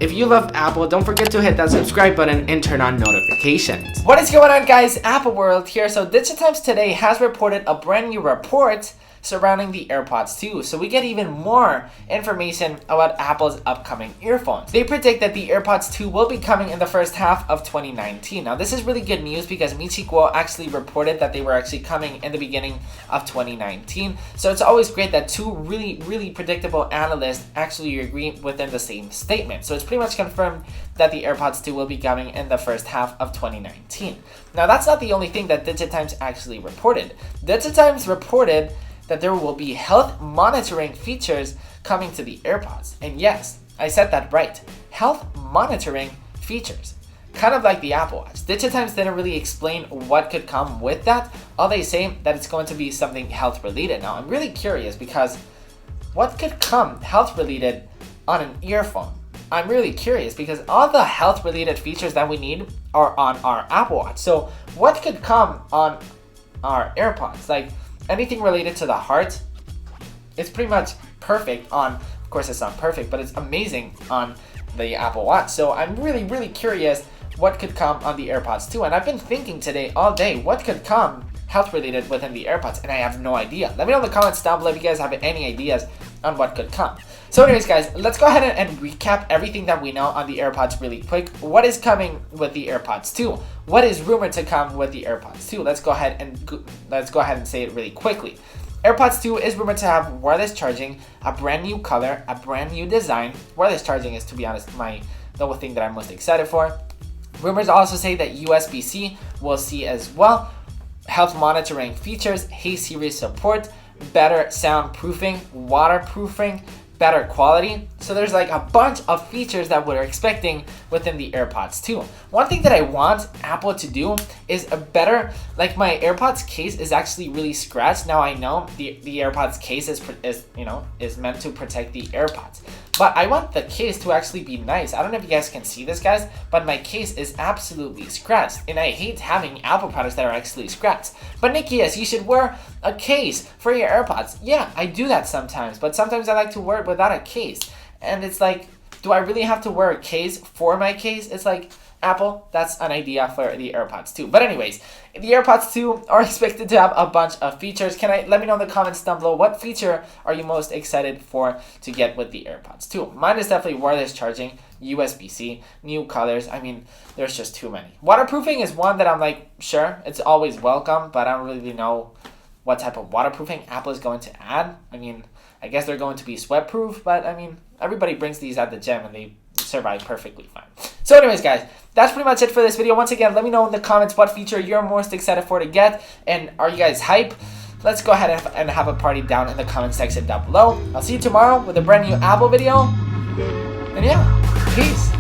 If you love Apple, don't forget to hit that subscribe button and turn on notifications. What is going on, guys? Apple World here. So Digitimes today has reported a brand new report surrounding the AirPods 2. So we get even more information about Apple's upcoming earphones. They predict that the AirPods 2 will be coming in the first half of 2019. Now this is really good news because Michikuo actually reported that they were actually coming in the beginning of 2019. So it's always great that two really predictable analysts actually agree within the same statement. So it's pretty much confirmed that the AirPods 2 will be coming in the first half of 2019. Now that's not the only thing that Digitimes actually reported. Digitimes reported that there will be health monitoring features coming to the AirPods. And yes, I said that right. Health monitoring features. Kind of like the Apple Watch. Digitimes didn't really explain what could come with that. All they say that it's going to be something health related. Now I'm really curious because what could come health related on an earphone? I'm really curious because all the health related features that we need are on our Apple Watch. So what could come on our AirPods? Like anything related to the heart, it's pretty much perfect on, of course it's not perfect, but it's amazing on the Apple Watch. So I'm really curious what could come on the AirPods 2. And I've been thinking today all day, what could come health related within the AirPods? And I have no idea. Let me know in the comments down below if you guys have any ideas on what could come. So anyways, guys, let's go ahead and recap everything that we know on the AirPods really quick. What is coming with the AirPods 2? What is rumored to come with the AirPods 2? Let's go ahead and say it really quickly. AirPods 2 is rumored to have wireless charging, a brand new color, a brand new design. Wireless charging is, to be honest, the thing that I'm most excited for. Rumors also say that USB-C will see as well. Health monitoring features, Hey Siri support, better soundproofing, waterproofing, better quality. So there's like a bunch of features that we're expecting within the AirPods 2. One thing that I want Apple to do is a better, like my AirPods case is actually really scratched. Now I know the AirPods case is meant to protect the AirPods. But I want the case to actually be nice. I don't know if you guys can see this, guys, but my case is absolutely scratched. And I hate having Apple products that are actually scratched. But Nikki, yes, you should wear a case for your AirPods. Yeah, I do that sometimes, but sometimes I like to wear it without a case. And it's like, do I really have to wear a case for my case? It's like, Apple, that's an idea for the AirPods 2. But anyways, the AirPods 2 are expected to have a bunch of features. Let me know in the comments down below, what feature are you most excited for to get with the AirPods 2? Mine is definitely wireless charging, USB-C, new colors. I mean, there's just too many. Waterproofing is one that I'm like, sure, it's always welcome, but I don't really know what type of waterproofing Apple is going to add. I mean, I guess they're going to be sweat-proof, but I mean, everybody brings these at the gym and they survive perfectly fine. So anyways, guys, that's pretty much it for this video. Once again, let me know in the comments what feature you're most excited for to get, and are you guys hype? Let's go ahead and have a party down in the comment section down below. I'll see you tomorrow with a brand new Apple video, and yeah, peace.